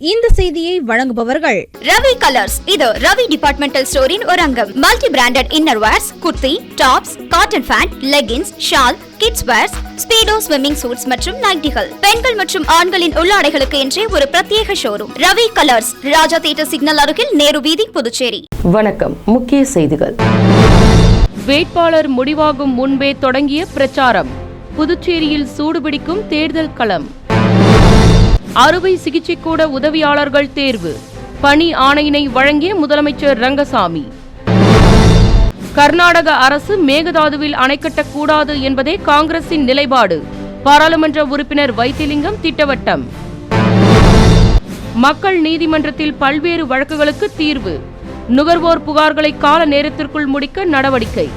இந்த செய்தியை வழங்குபவர்கள் ரவி கலர்ஸ். இது ரவி டிபார்ட்மெண்டல் ஸ்டோரின் ஒரு அங்கம். Multi branded inner wears, kurti, tops, cotton pant, leggings, shawl, kids wears, speedo swimming suits மற்றும் நைட்டிகள். பெண்கள் மற்றும் ஆண்களின் உள்ளாடைகளுக்கு என்றே ஒரு பிரத்யேக showroom. Ravi colours, Raja theatre signal அருகில், நேரு வீதி, புதுச்சேரி. வணக்கம். முக்கிய செய்திகள். வேட்பாளர் முடிவாகும் முன்பே தொடங்கிய பிரச்சாரம். புதுச்சேரியில் சூடுபிடிக்கும் தேர்தல் களம். அறுவை சிகிச்சை கூட உதவியாளர்கள் தேர்வு. பணி ஆணையினை வழங்கிய முதலமைச்சர் ரங்கசாமி. கர்நாடக அரசு மேகதாதுவில் அணை கட்டக்கூடாது என்பதே காங்கிரசின் நிலைப்பாடு. பாராளுமன்ற உறுப்பினர் வைத்திலிங்கம் திட்டவட்டம். மக்கள் நீதிமன்றத்தில் பல்வேறு வழக்குகளுக்கு தீர்வு. நுகர்வோர் புகார்களை கால நேரத்திற்குள் முடிக்க நடவடிக்கை.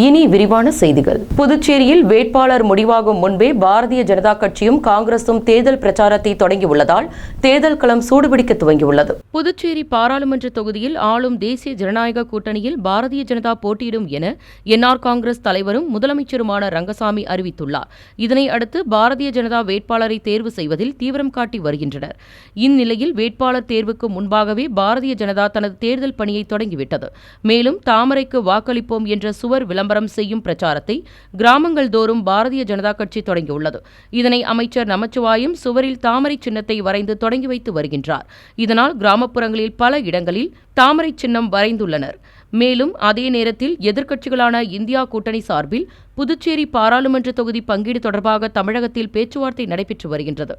இனி விரிவான செய்திகள். புதுச்சேரியில் வேட்பாளர் முடிவாகும் முன்பே பாரதிய ஜனதா கட்சியும் காங்கிரசும் தேர்தல் பிரச்சாரத்தை தொடங்கியுள்ளதால் தேர்தல் களம் சூடுபிடிக்க துவங்கியுள்ளது. புதுச்சேரி பாராளுமன்ற தொகுதியில் ஆளும் தேசிய ஜனநாயக கூட்டணியில் பாரதிய ஜனதா போட்டியிடும் என என்ஆர் காங்கிரஸ் தலைவரும் முதலமைச்சருமான ரங்கசாமி அறிவித்துள்ளார். இதனை அடுத்து பாரதிய ஜனதா வேட்பாளரை தேர்வு செய்வதில் தீவிரம் காட்டி வருகின்றனர். இந்நிலையில் வேட்பாளர் தேர்வுக்கு முன்பாகவே பாரதிய ஜனதா தனது தேர்தல் பணியை தொடங்கிவிட்டது. மேலும் தாமரைக்கு வாக்களிப்போம் என்ற சுவர் விளம்பரம் செய்யும் பிரச்சாரத்தை கிராமங்கள் தோறும் பாரதிய ஜனதா கட்சி தொடங்கியுள்ளது. இதனை அமைச்சர் நமச்சிவாயம் சுவரில் தாமரை சின்னத்தை வரைந்து தொடங்கி வைத்து வருகின்றார். இதனால் கிராமப்புறங்களில் பல இடங்களில் தாமரை சின்னம் வரைந்துள்ளனர். மேலும் அதே நேரத்தில் எதிர்க்கட்சிகளான இந்தியா கூட்டணி சார்பில் புதுச்சேரி பாராளுமன்ற தொகுதி பங்கீடு தொடர்பாக தமிழகத்தில் பேச்சுவார்த்தை நடைபெற்று வருகின்றது.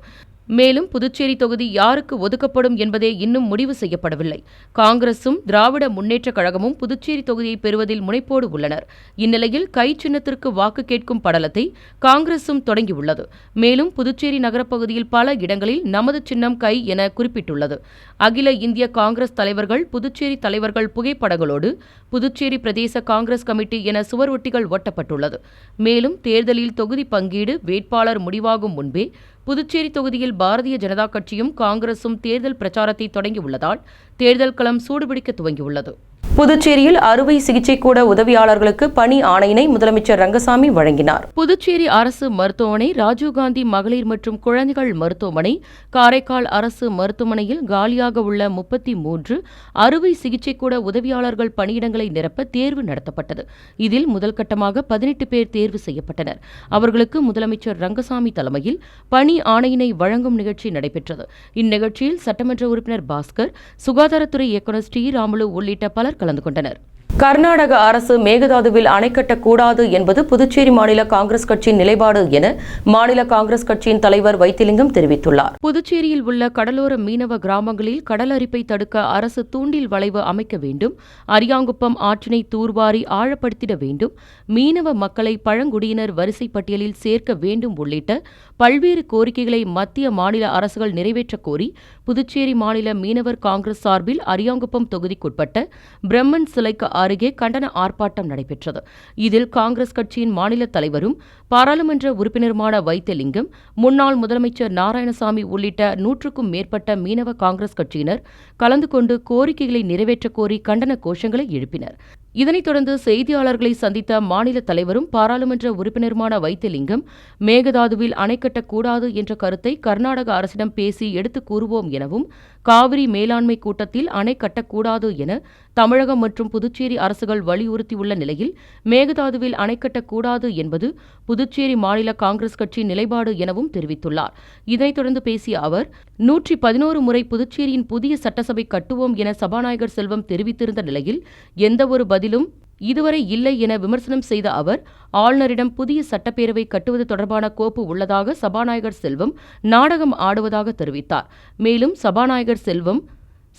மேலும் புதுச்சேரி தொகுதி யாருக்கு ஒதுக்கப்படும் என்பதே இன்னும் முடிவு செய்யப்படவில்லை. காங்கிரசும் திராவிட முன்னேற்றக் கழகமும் புதுச்சேரி தொகுதியை பெறுவதில் முனைப்போடு உள்ளனர். இந்நிலையில் கை சின்னத்திற்கு வாக்கு கேட்கும் படலத்தை காங்கிரசும் தொடங்கியுள்ளது. மேலும் புதுச்சேரி நகரப்பகுதியில் பல இடங்களில் நமது சின்னம் கை என குறிப்பிட்டுள்ளது. அகில இந்திய காங்கிரஸ் தலைவர்கள், புதுச்சேரி தலைவர்கள் புகைப்படங்களோடு புதுச்சேரி பிரதேச காங்கிரஸ் கமிட்டி என சுவர் ஒட்டிகள் ஒட்டப்பட்டுள்ளது. மேலும் தேர்தலில் தொகுதி பங்கீடு வேட்பாளர் முடிவாகும் முன்பே புதுச்சேரி தொகுதியில் பாரதிய ஜனதா கட்சியும் காங்கிரசும் தேர்தல் பிரச்சாரத்தை தொடங்கியுள்ளதால் தேர்தல் களம் சூடுபிடிக்க துவங்கியுள்ளது. புதுச்சேரியில் அறுவை சிகிச்சை கூட உதவியாளர்களுக்கு பணி ஆணையினை முதலமைச்சர் ரங்கசாமி வழங்கினார். புதுச்சேரி அரசு மருத்துவமனை, ராஜீவ்காந்தி மகளிர் மற்றும் குழந்தைகள் மருத்துவமனை, காரைக்கால் அரசு மருத்துவமனையில் காலியாக உள்ள 33 அறுவை சிகிச்சை கூட உதவியாளர்கள் பணியிடங்களை நிரப்ப தேர்வு நடத்தப்பட்டது. இதில் முதல் கட்டமாக 18 பேர் தேர்வு செய்யப்பட்டனர். அவர்களுக்கு முதலமைச்சர் ரங்கசாமி தலைமையில் பணி ஆணையினை வழங்கும் நிகழ்ச்சி நடைபெற்றது. இந்நிகழ்ச்சியில் சட்டமன்ற உறுப்பினர் பாஸ்கர், சுகாதாரத்துறை இயக்குநர் ஸ்ரீராமுலு உள்ளிட்ட பலர் கலந்து கொண்டனர். கர்நாடக அரசு மேகதாதுவில் அணை கட்டக்கூடாது என்பது புதுச்சேரி மாநில காங்கிரஸ் கட்சியின் நிலைப்பாடு என மாநில காங்கிரஸ் கட்சியின் தலைவர் வைத்திலிங்கம் தெரிவித்துள்ளார். புதுச்சேரியில் உள்ள கடலோர மீனவ கிராமங்களில் கடல் அரிப்பை தடுக்க அரசு தூண்டில் வளைவு அமைக்க வேண்டும், அரியாங்குப்பம் ஆற்றினை தூர்வாரி ஆழப்படுத்திட வேண்டும், மீனவ மக்களை பழங்குடியினர் வரிசை பட்டியலில் சேர்க்க வேண்டும் உள்ளிட்ட பல்வேறு கோரிக்கைகளை மத்திய மாநில அரசுகள் நிறைவேற்றக் கோரி புதுச்சேரி மாநில மீனவர் காங்கிரஸ் சார்பில் அரியாங்குப்பம் தொகுதிக்குட்பட்ட பிரம்மன் சிலைக்கு அருகே கண்டன ஆர்ப்பாட்டம் நடைபெற்றது. இதில் காங்கிரஸ் கட்சியின் மாநில தலைவரும் பாராளுமன்ற உறுப்பினருமான வைத்திலிங்கம், முன்னாள் முதலமைச்சர் நாராயணசாமி உள்ளிட்ட 100க்கும் மேற்பட்ட மீனவ காங்கிரஸ் கட்சியினர் கலந்து கொண்டு கோரிக்கைகளை நிறைவேற்றக் கோரி கண்டன கோஷங்களை எழுப்பினர். இதனைத் தொடர்ந்து செய்தியாளர்களை சந்தித்த மாநில தலைவரும் பாராளுமன்ற உறுப்பினருமான வைத்திலிங்கம், மேகதாதுவில் அணை கட்டக்கூடாது என்ற கருத்தை கர்நாடக அரசிடம் பேசி எடுத்துக் கூறுவோம் எனவும், காவிரி மேலாண்மை கூட்டத்தில் அணை கட்டக்கூடாது என தமிழகம் மற்றும் புதுச்சேரி அரசுகள் வலியுறுத்தியுள்ள நிலையில் மேகதாதுவில் அணை கட்டக்கூடாது என்பது புதுச்சேரி மாநில காங்கிரஸ் கட்சியின் நிலைப்பாடு எனவும் தெரிவித்துள்ளார். இதனைத் தொடர்ந்து பேசிய அவர், 111 முறை புதுச்சேரியின் புதிய சட்டசபை கட்டுவோம் என சபாநாயகர் செல்வம் தெரிவித்திருந்த நிலையில் எந்தவொரு பதிலும் இதுவரை இல்லை என விமர்சனம் செய்த அவர், ஆளுநரிடம் புதிய சட்டப்பேரவை கட்டுவது தொடர்பான கோப்பு உள்ளதாக சபாநாயகர் செல்வம் நாடகம் ஆடுவதாக தெரிவித்தார். மேலும் சபாநாயகர் செல்வம்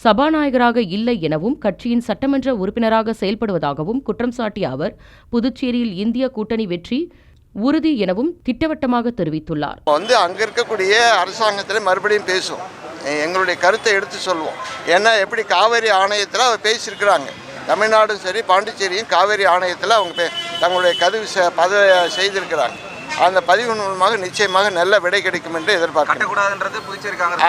சபாநாயகராக இல்லை எனவும் கட்சியின் சட்டமன்ற உறுப்பினராக செயல்படுவதாகவும் குற்றம் சாட்டிய அவர், புதுச்சேரியில் இந்திய கூட்டணி வெற்றி உறுதி எனவும் திட்டவட்டமாக தெரிவித்துள்ளார். அங்க இருக்கக்கூடிய அரசாங்கத்தில் மறுபடியும் பேசும், எங்களுடைய கருத்தை எடுத்து சொல்வோம். ஏன்னா எப்படி காவிரி ஆணையத்தில் அவர் பேசியிருக்கிறாங்க. தமிழ்நாடும் சரி பாண்டிச்சேரியும் காவிரி ஆணையத்தில் அவங்க தங்களுடைய பதிவு செய்திருக்கிறாங்க. அந்த பதிவு மூலமாக நிச்சயமாக நல்ல விடை கிடைக்கும் என்று எதிர்பார்க்கிறோம்.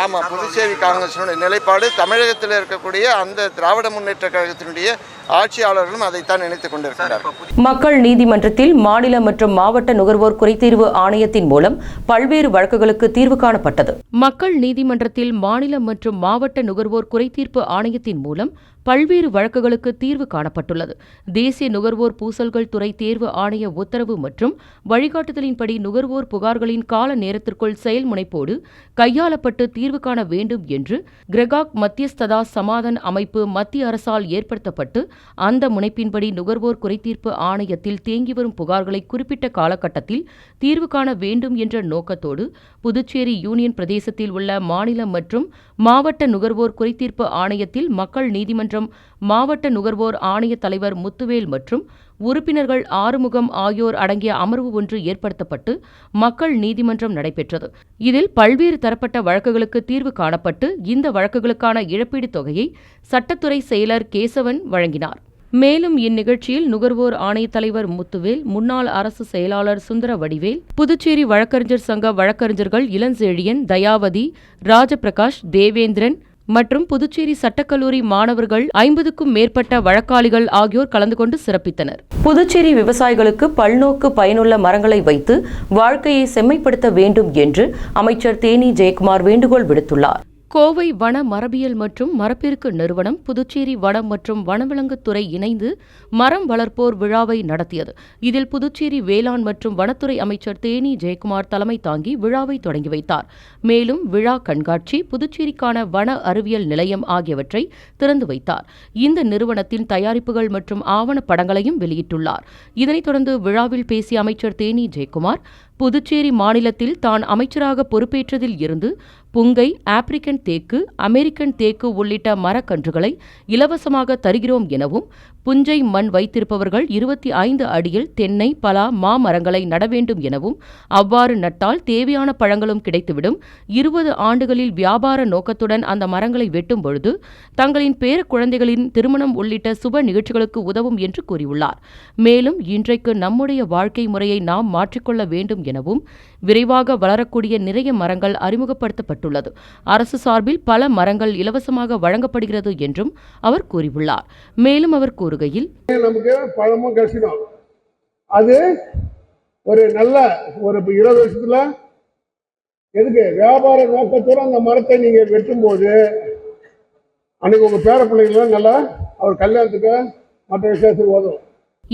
ஆமாம், புதுச்சேரி காங்கிரஸினுடைய நிலைப்பாடு தமிழகத்தில் இருக்கக்கூடிய அந்த திராவிட முன்னேற்ற கழகத்தினுடைய ஆட்சியாளர்களும் அதைத்தான் நினைத்துக் கொண்டிருக்கிறார்கள். மக்கள் நீதிமன்றத்தில் மாநில மற்றும் மாவட்ட நுகர்வோர் குறைதீர்வு ஆணையத்தின் மூலம் பல்வேறு வழக்குகளுக்கு தீர்வு காணப்பட்டது. மக்கள் நீதிமன்றத்தில் மாநில மற்றும் மாவட்ட நுகர்வோர் குறைதீர்ப்பு ஆணையத்தின் மூலம் பல்வேறு வழக்குகளுக்கு தீர்வு காணப்பட்டுள்ளது. தேசிய நுகர்வோர் பூசல்கள் துறை தேர்வு ஆணைய உத்தரவு மற்றும் வழிகாட்டுதலின்படி நுகர்வோர் புகார்களின் கால நேரத்திற்குள் செயல்முனைப்போடு கையாளப்பட்டு தீர்வு காண வேண்டும் என்று கிரெகாக் மத்தியஸ்ததா சமாதான அமைப்பு மத்திய அரசால் ஏற்படுத்தப்பட்டு அந்த முனைப்பின்படி நுகர்வோர் குறைதீர்ப்பு ஆணையத்தில் தேங்கி வரும் புகார்களை குறிப்பிட்ட காலகட்டத்தில் தீர்வு காண வேண்டும் என்ற நோக்கத்தோடு புதுச்சேரி யூனியன் பிரதேசத்தில் உள்ள மாநில மற்றும் மாவட்ட நுகர்வோர் குறைதீர்ப்பு ஆணையத்தில் மக்கள் நீதிமன்றம் மாவட்ட நுகர்வோர் ஆணைய தலைவர் முத்துவேல் மற்றும் உறுப்பினர்கள் ஆறுமுகம் ஆகியோர் அடங்கிய அமர்வு ஒன்று ஏற்படுத்தப்பட்டு மக்கள் நீதிமன்றம் நடைபெற்றது. இதில் பல்வேறு தரப்பட்ட வழக்குகளுக்கு தீர்வு காணப்பட்டு இந்த வழக்குகளுக்கான இழப்பீடு தொகையை சட்டத்துறை செயலர் கேசவன் வழங்கினார். மேலும் இந்நிகழ்ச்சியில் நுகர்வோர் ஆணைய தலைவர் முத்துவேல், முன்னாள் அரசு செயலாளர் சுந்தர வடிவேல், புதுச்சேரி வழக்கறிஞர் சங்க வழக்கறிஞர்கள் இளஞ்செழியன், தயாவதி, ராஜபிரகாஷ், தேவேந்திரன் மற்றும் புதுச்சேரி சட்டக்கல்லூரி மாணவர்கள் 50க்கும் மேற்பட்ட வழக்காளிகள் ஆகியோர் கலந்து கொண்டு சிறப்பித்தனர். புதுச்சேரி விவசாயிகளுக்கு பல்நோக்கு பயனுள்ள மரங்களை வைத்து வாழ்க்கையை செம்மைப்படுத்த வேண்டும் என்று அமைச்சர் தேனி ஜெயக்குமார் வேண்டுகோள் விடுத்துள்ளார். கோவை வன மரபியல் மற்றும் மரப்பெருக்கு நிறுவனம் புதுச்சேரி வனம் மற்றும் வனவிலங்குத்துறை இணைந்து மரம் வளர்ப்போர் விழாவை நடத்தியது. இதில் புதுச்சேரி வேளாண் மற்றும் வனத்துறை அமைச்சர் தேனி ஜெயக்குமார் தலைமை தாங்கி விழாவை தொடங்கி வைத்தார். மேலும் விழா கண்காட்சி, புதுச்சேரிக்கான வன அறிவியல் நிலையம் ஆகியவற்றை திறந்து வைத்தார். இந்த நிறுவனத்தின் தயாரிப்புகள் மற்றும் ஆவணப் படங்களையும் வெளியிட்டுள்ளார். இதனைத் தொடர்ந்து விழாவில் பேசிய அமைச்சர் தேனி ஜெயக்குமார், புதுச்சேரி மாநிலத்தில் தான் அமைச்சராக பொறுப்பேற்றதில் இருந்து புங்கை, ஆப்பிரிக்கன் தேக்கு, அமெரிக்கன் தேக்கு உள்ளிட்ட மரக்கன்றுகளை இலவசமாக தருகிறோம் எனவும், புஞ்சை மண் வைத்திருப்பவர்கள் 25 அடியில் தென்னை, பலா, மாமரங்களை நட வேண்டும் எனவும், அவ்வாறு நட்டால் தேவையான பழங்களும் கிடைத்துவிடும். 20 ஆண்டுகளில் வியாபார நோக்கத்துடன் அந்த மரங்களை வெட்டும் பொழுது தங்களின் பேர குழந்தைகளின் திருமணம் உள்ளிட்ட சுப நிகழ்ச்சிகளுக்கு உதவும் என்று கூறியுள்ளார். மேலும் இன்றைக்கு நம்முடைய வாழ்க்கை முறையை நாம் மாற்றிக்கொள்ள வேண்டும் எனவும், விரைவாக வளரக்கூடிய நிறைய மரங்கள் அறிமுகப்படுத்தப்பட்டுள்ளது. அரசு சார்பில் பல மரங்கள் இலவசமாக வழங்கப்படுகிறது என்றும் அவர் கூறியுள்ளார். மேலும் அவர் கூறுகையில், நமக்கு பழமும் கசிடும், அது ஒரு நல்ல ஒரு 20 வருஷத்துல எதுக்கு வியாபார நோக்கத்தோட அந்த மரத்தை நீங்க வெட்டும் போது அன்னைக்கு உங்க பேர பிள்ளைங்களும் நல்லா அவர் கல்யாணத்துக்கு மற்ற விசேஷத்துக்கு உதவும்.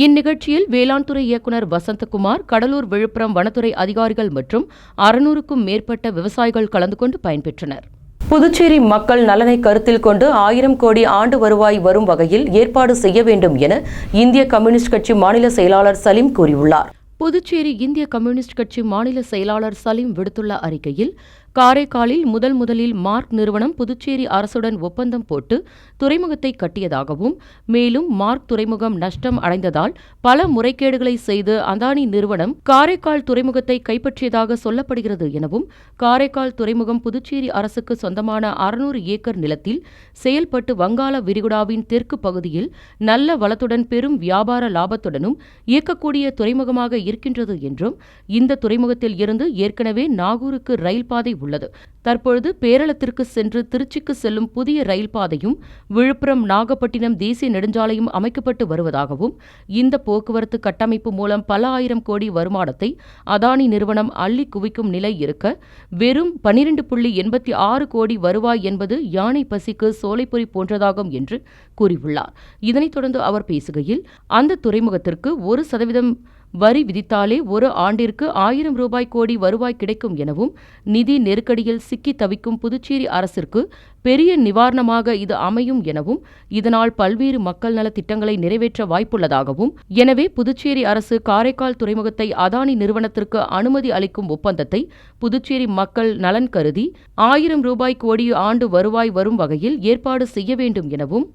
இந்நிகழ்ச்சியில் வேளாண் துறை இயக்குநர் வசந்தகுமார், கடலூர், விழுப்புரம் வனத்துறை அதிகாரிகள் மற்றும் 600க்கும் மேற்பட்ட விவசாயிகள் கலந்து கொண்டு பயன்பெற்றனர். புதுச்சேரி மக்கள் நலனை கருத்தில் கொண்டு 1000 கோடி ஆண்டு வருவாய் வரும் வகையில் ஏற்பாடு செய்ய வேண்டும் என இந்திய கம்யூனிஸ்ட் கட்சி மாநில செயலாளர் சலீம் கூறியுள்ளார். புதுச்சேரி இந்திய கம்யூனிஸ்ட் கட்சி மாநில செயலாளர் சலீம் விடுத்துள்ள அறிக்கையில், காரைக்காலில் முதலில் மார்க் நிறுவனம் புதுச்சேரி அரசுடன் ஒப்பந்தம் போட்டு துறைமுகத்தை கட்டியதாகவும், மேலும் மார்க் துறைமுகம் நஷ்டம் அடைந்ததால் பல முறைகேடுகளை செய்து அதானி நிறுவனம் காரைக்கால் துறைமுகத்தை கைப்பற்றியதாக சொல்லப்படுகிறது எனவும், காரைக்கால் துறைமுகம் புதுச்சேரி அரசுக்கு சொந்தமான 600 ஏக்கர் நிலத்தில் செயல்பட்டு வங்காள விரிகுடாவின் தெற்கு பகுதியில் நல்ல வளத்துடன் பெரும் வியாபார லாபத்துடனும் இயக்கக்கூடிய துறைமுகமாக இருக்கின்றது என்றும், இந்த துறைமுகத்தில் இருந்து ஏற்கனவே நாகூருக்கு ரயில் பாதை உள்ளது. தற்பொழுது பேரளத்திற்கு சென்று திருச்சிக்கு செல்லும் புதிய ரயில் பாதையும் விழுப்புரம் நாகப்பட்டினம் தேசிய நெடுஞ்சாலையும் அமைக்கப்பட்டு வருவதாகவும், இந்த போக்குவரத்து கட்டமைப்பு மூலம் பல ஆயிரம் கோடி வருமானத்தை அதானி நிறுவனம் அள்ளி குவிக்கும் நிலை இருக்க, வெறும் 12.86 கோடி வருவாய் என்பது யானை பசிக்கு சோலைப்பொறி போன்றதாகும் என்று கூறியுள்ளார். இதனைத் தொடர்ந்து அவர் பேசுகையில், அந்த துறைமுகத்திற்கு 1% வரி விதித்தாலே ஒரு ஆண்டிற்கு 1000 ரூபாய் கோடி வருவாய் கிடைக்கும் எனவும், நிதி நெருக்கடியில் சிக்கி தவிக்கும் புதுச்சேரி அரசிற்கு பெரிய நிவாரணமாக இது அமையும் எனவும், இதனால் பல்வேறு மக்கள் நல திட்டங்களை நிறைவேற்ற வாய்ப்புள்ளதாகவும், எனவே புதுச்சேரி அரசு காரைக்கால் துறைமுகத்தை அதானி நிறுவனத்திற்கு அனுமதி அளிக்கும் ஒப்பந்தத்தை புதுச்சேரி மக்கள் நலன் கருதி 1000 ரூபாய் கோடி ஆண்டு வருவாய் வரும் வகையில் ஏற்பாடு செய்ய வேண்டும் எனவும்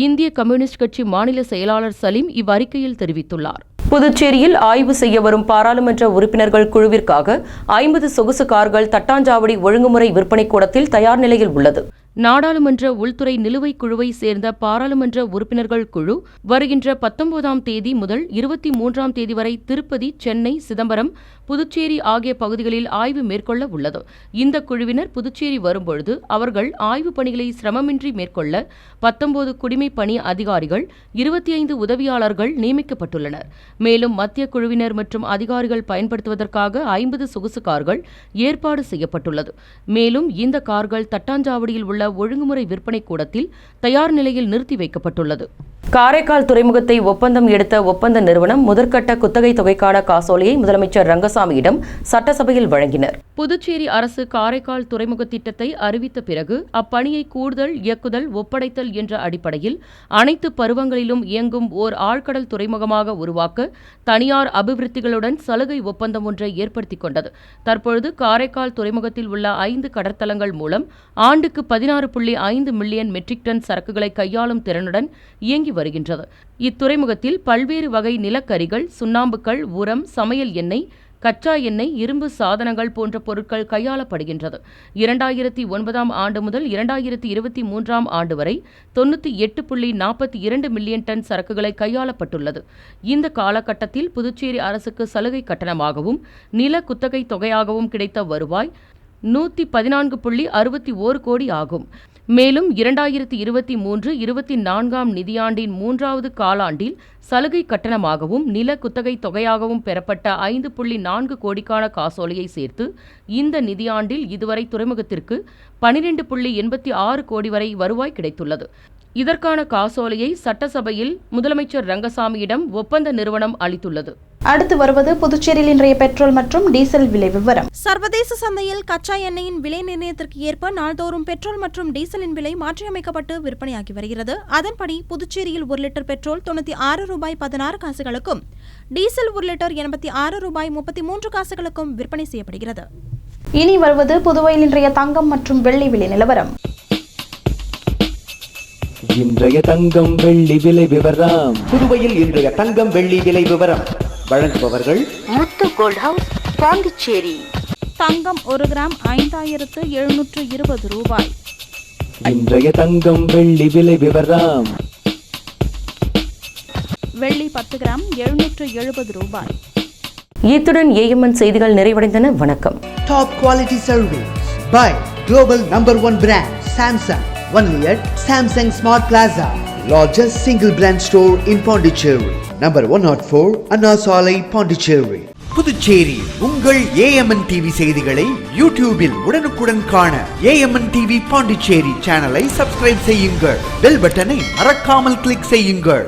இந்திய கம்யூனிஸ்ட் கட்சி மாநில செயலாளர் சலீம் இவ்வறிக்கையில் தெரிவித்துள்ளார். புதுச்சேரியில் ஆய்வு செய்ய வரும் பாராளுமன்ற உறுப்பினர்கள் குழுவிற்காக 50 சொகுசு கார்கள் தட்டாஞ்சாவடி ஒழுங்குமுறை விற்பனை கூடத்தில் தயார் நிலையில் உள்ளது. நாடாளுமன்ற உள்துறை நிலுவைக் குழுவை சேர்ந்த பாராளுமன்ற உறுப்பினர்கள் குழு வருகின்ற 19ஆம் தேதி முதல் 23ஆம் தேதி வரை திருப்பதி, சென்னை, சிதம்பரம், புதுச்சேரி ஆகிய பகுதிகளில் ஆய்வு மேற்கொள்ள உள்ளது. இந்த குழுவினர் புதுச்சேரி வரும்பொழுது அவர்கள் ஆய்வுப் பணிகளை சிரமமின்றி மேற்கொள்ள 19 குடிமைப் பணி அதிகாரிகள், 25 உதவியாளர்கள் நியமிக்கப்பட்டுள்ளனர். மேலும் மத்திய குழுவினர் மற்றும் அதிகாரிகள் பயன்படுத்துவதற்காக 50 சொகுசு கார்கள் ஏற்பாடு செய்யப்பட்டுள்ளது. மேலும் இந்த கார்கள் தட்டாஞ்சாவடியில் உள்ள ஒழுங்குமுறை விற்பனை கூடத்தில் தயார் நிலையில் நிறுத்தி வைக்கப்பட்டுள்ளது. காரைக்கால் துறைமுகத்தை ஒப்பந்தம் எடுத்த ஒப்பந்த நிறுவனம் முதற்கட்ட குத்தகை தொகைக்கான காசோலையை முதலமைச்சர் ரங்கசாமியிடம் சட்டசபையில் வழங்கினர். புதுச்சேரி அரசு காரைக்கால் துறைமுக திட்டத்தை அறிவித்த பிறகு அப்பணியை கூடுதல், இயக்குதல், ஒப்படைத்தல் என்ற அடிப்படையில் அனைத்து பருவங்களிலும் இயங்கும் ஓர் ஆழ்கடல் துறைமுகமாக உருவாக்க தனியார் அபிவிருத்திகளுடன் சலுகை ஒப்பந்தம் ஒன்றை ஏற்படுத்திக் கொண்டது. தற்பொழுது காரைக்கால் துறைமுகத்தில் உள்ள 5 கடற்தலங்கள் மூலம் ஆண்டுக்கு 16.5 மில்லியன் மெட்ரிக் டன் சரக்குகளை கையாளும் திறனுடன் இயங்கி வருகின்றது. இத்துறைமுகத்தில் பல்வேறு வகை நிலக்கரிகள், சுண்ணாம்புக்கள், உரம், சமையல் எண்ணெய், கச்சா எண்ணெய், இரும்பு சாதனங்கள் போன்ற பொருட்கள் கையாளப்படுகின்றது. 2009ஆம் ஆண்டு முதல் 2023ஆம் ஆண்டு வரை 98.42 மில்லியன் டன் சரக்குகளை கையாளப்பட்டுள்ளது. இந்த காலகட்டத்தில் புதுச்சேரி அரசுக்கு சலுகை கட்டணமாகவும் நில குத்தகை தொகையாகவும் கிடைத்த வருவாய் 114.61 கோடி ஆகும். மேலும் 2023-24ஆம் நிதியாண்டின் 3வது காலாண்டில் சலுகை கட்டணமாகவும் நில குத்தகை தொகையாகவும் பெறப்பட்ட 5.4 கோடிக்கான காசோலையை சேர்த்து இந்த நிதியாண்டில் இதுவரை துறைமுகத்திற்கு 12.86 கோடி வரை வருவாய் கிடைத்துள்ளது. இதற்கான காசோலையை சட்டசபையில் முதலமைச்சர் ரங்கசாமியிடம் ஒப்பந்த நிறுவனம் அளித்துள்ளது. அடுத்து வருவது புதுச்சேரியில் இன்றைய பெட்ரோல் மற்றும் டீசல் விலை விவரம். சர்வதேச சந்தையில் கச்சா எண்ணெயின் விலை நிர்ணயத்திற்கு ஏற்ப நாள்தோறும் பெட்ரோல் மற்றும் டீசலின் விலை மாற்றியமைக்கப்பட்டு விற்பனையாகி வருகிறது. அதன்படி புதுச்சேரியில் 1 லிட்டர் பெட்ரோல் 96 ரூபாய் 16 காசுகளுக்கும், டீசல் 1 லிட்டர் 86 ரூபாய் 33 காசுகளுக்கும் விற்பனை செய்யப்படுகிறது. இனி வருவது புதுவையில் இன்றைய தங்கம் மற்றும் வெள்ளி விலை நிலவரம். இன்றைய தங்கம் வெள்ளி விலை விவரம். புதுவையில் இன்றைய தங்கம் வெள்ளி விலை விவரம் வழங்குபவர்கள் முத்து கோல்ட் ஹவுஸ், பாண்டிச்சேரி. தங்கம் 1 கிராம் 5720 ரூபாய். இன்றைய தங்கம் வெள்ளி விலை விவரம். வெள்ளி 10 கிராம் 770 ரூபாய். இத்துடன் ஏஎம்என் செய்திகள் நிறைவடைந்தன. வணக்கம். Top quality service by global number 1 brand Samsung. Only at Samsung Smart Plaza, largest single brand store in Pondicherry. Number 104, Anna Salai, Pondicherry. Puducherry உங்கள் ஏஎம்என் டிவி செய்திகளை யூடியூபில் உடனுக்குடன் காண ஏஎம்என் டிவி பாண்டிச்சேரி சேனலை சப்ஸ்கிரைப் செய்யுங்கள். பெல் பட்டனை மறக்காமல் கிளிக் செய்யுங்கள்.